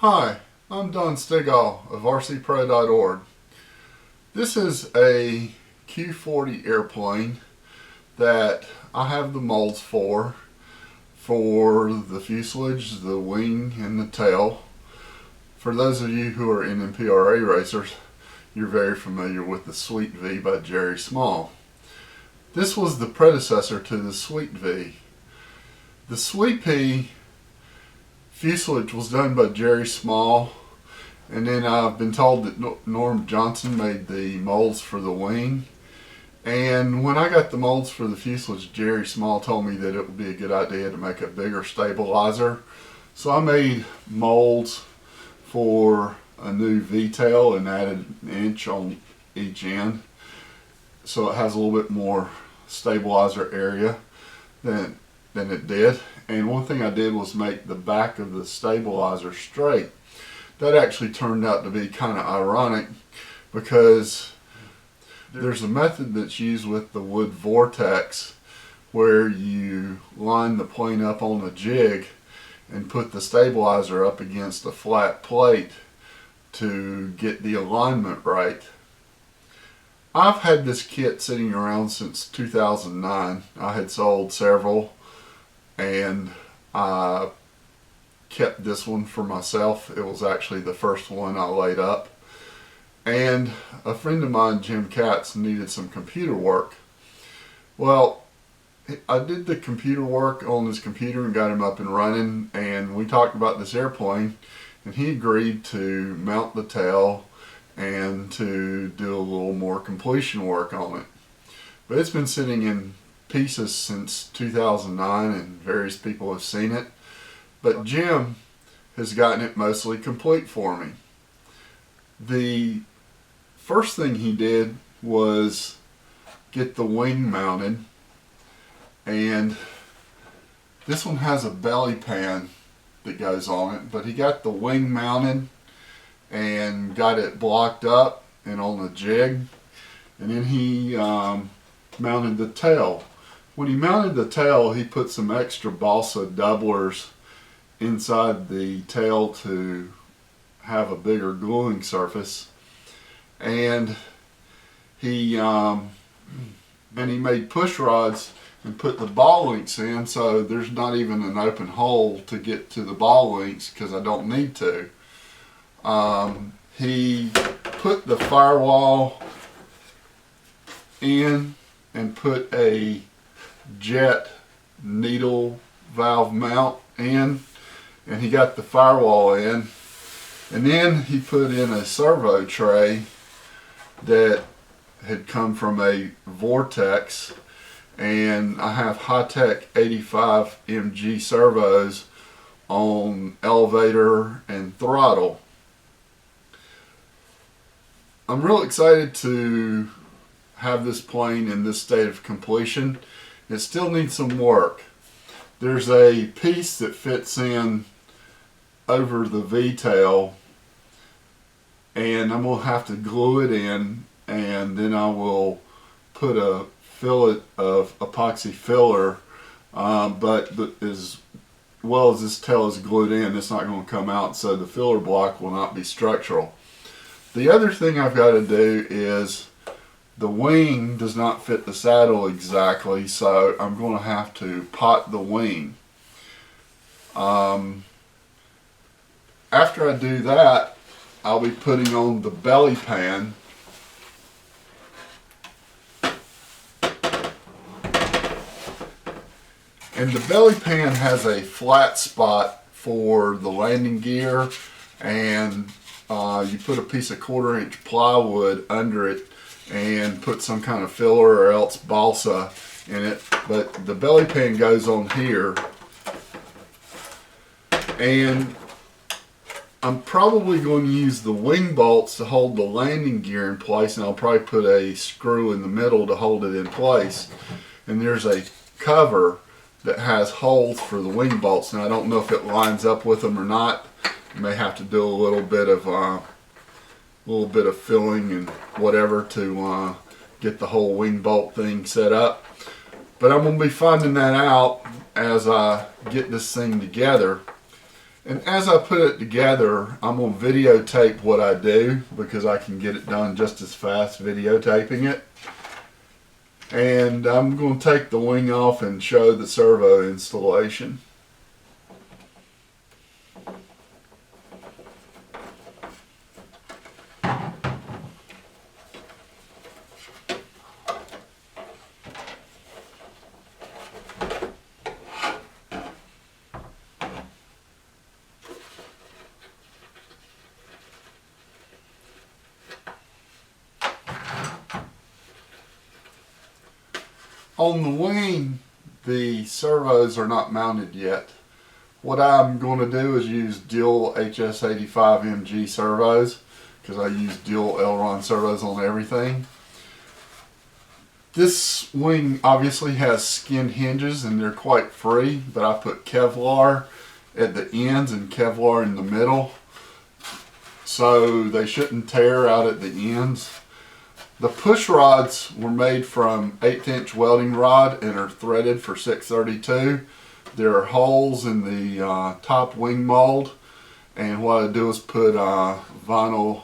Hi, I'm Don Stegall of rcpro.org. This is a Q40 airplane that I have the molds for the fuselage, the wing, and the tail. For those of you who are NMPRA racers, you're very familiar with the Swee V by Jerry Small. This was the predecessor to the Swee V. The Swee Pea fuselage was done by Jerry Small, and then I've been told that Norm Johnson made the molds for the wing. And when I got the molds for the fuselage, Jerry Small told me that it would be a good idea to make a bigger stabilizer. So I made molds for a new V-tail and added an inch on each end, so it has a little bit more stabilizer area than it did. And one thing I did was make the back of the stabilizer straight. That actually turned out to be kind of ironic, because there's a method that's used with the wood vortex where you line the plane up on a jig and put the stabilizer up against a flat plate to get the alignment right. I've had this kit sitting around since 2009. I had sold several, and I kept this one for myself. It was actually the first one I laid up. And a friend of mine, Jim Katz, needed some computer work. Well, I did the computer work on his computer and got him up and running, and we talked about this airplane, and he agreed to mount the tail and to do a little more completion work on it. But it's been sitting in pieces since 2009, and various people have seen it, but Jim has gotten it mostly complete for me. The first thing he did was get the wing mounted, and this one has a belly pan that goes on it, but he got the wing mounted and got it blocked up and on a jig, and then he mounted the tail. When he mounted the tail, he put some extra balsa doublers inside the tail to have a bigger gluing surface, and he made push rods and put the ball links in, so there's not even an open hole to get to the ball links because I don't need to. He put the firewall in and put a jet needle valve mount in, and he got the firewall in, and then he put in a servo tray that had come from a vortex, and I have high-tech 85 mg servos on elevator and throttle. I'm real excited to have this plane in this state of completion. It still needs some work. There's a piece that fits in over the V-tail, and I'm going to have to glue it in, and then I will put a fillet of epoxy filler, but as well as this tail is glued in, it's not going to come out, so the filler block will not be structural. The other thing I've got to do is the wing does not fit the saddle exactly, so I'm going to have to pot the wing. After I do that, I'll be putting on the belly pan. And the belly pan has a flat spot for the landing gear, and you put a piece of 1/4 inch plywood under it and put some kind of filler or else balsa in it. But the belly pan goes on here, and I'm probably going to use the wing bolts to hold the landing gear in place, and I'll probably put a screw in the middle to hold it in place. And there's a cover that has holes for the wing bolts. Now I don't know if it lines up with them or not. You may have to do a little bit of filling and whatever to get the whole wing bolt thing set up. But I'm going to be finding that out as I get this thing together. And as I put it together, I'm going to videotape what I do because I can get it done just as fast videotaping it. And I'm going to take the wing off and show the servo installation. On the wing, the servos are not mounted yet. What I'm going to do is use dual HS85MG servos because I use dual aileron servos on everything. This wing obviously has skin hinges and they're quite free, but I put Kevlar at the ends and Kevlar in the middle so they shouldn't tear out at the ends. The push rods were made from 1/8 inch welding rod and are threaded for 632. There are holes in the top wing mold, and what I do is put vinyl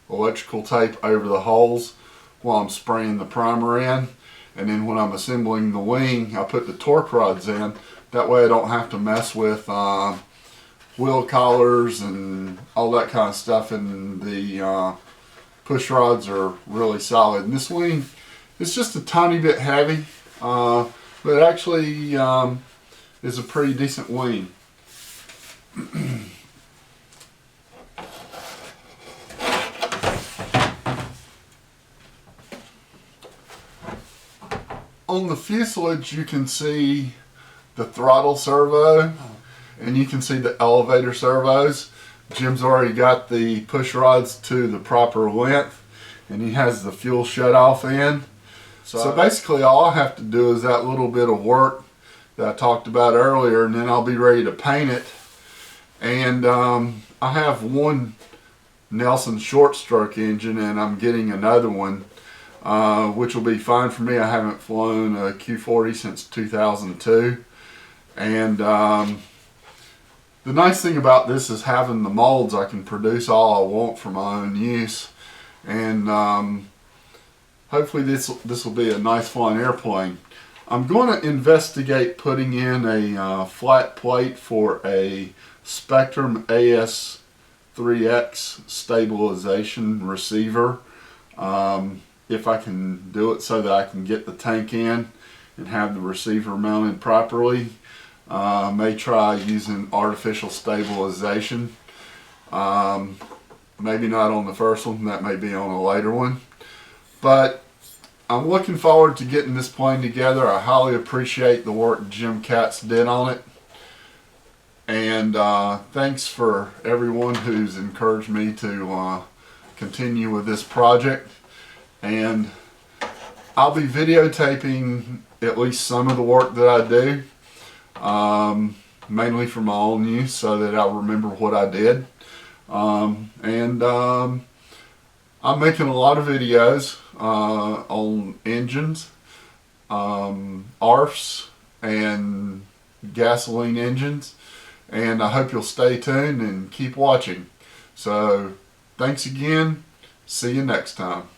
electrical tape over the holes while I'm spraying the primer in, and then when I'm assembling the wing I put the torque rods in. That way I don't have to mess with wheel collars and all that kind of stuff, and the push rods are really solid. And this wing is just a tiny bit heavy, but it actually is a pretty decent wing. On the fuselage you can see the throttle servo and you can see the elevator servos. Jim's already got the push rods to the proper length and he has the fuel shutoff in. So basically all I have to do is that little bit of work that I talked about earlier, and then I'll be ready to paint it. And I have one Nelson short stroke engine and I'm getting another one, which will be fine for me. I haven't flown a Q40 since 2002. And the nice thing about this is having the molds, I can produce all I want for my own use, and hopefully this will be a nice flying airplane. I'm going to investigate putting in a flat plate for a Spectrum AS3X stabilization receiver, if I can do it so that I can get the tank in and have the receiver mounted properly. May try using artificial stabilization. Maybe not on the first one, that may be on a later one. But I'm looking forward to getting this plane together. I highly appreciate the work Jim Katz did on it. And thanks for everyone who's encouraged me to continue with this project. And I'll be videotaping at least some of the work that I do. Mainly for my own use so that I'll remember what I did. I'm making a lot of videos on engines, ARFs and gasoline engines, and I hope you'll stay tuned and keep watching. So thanks again, see you next time.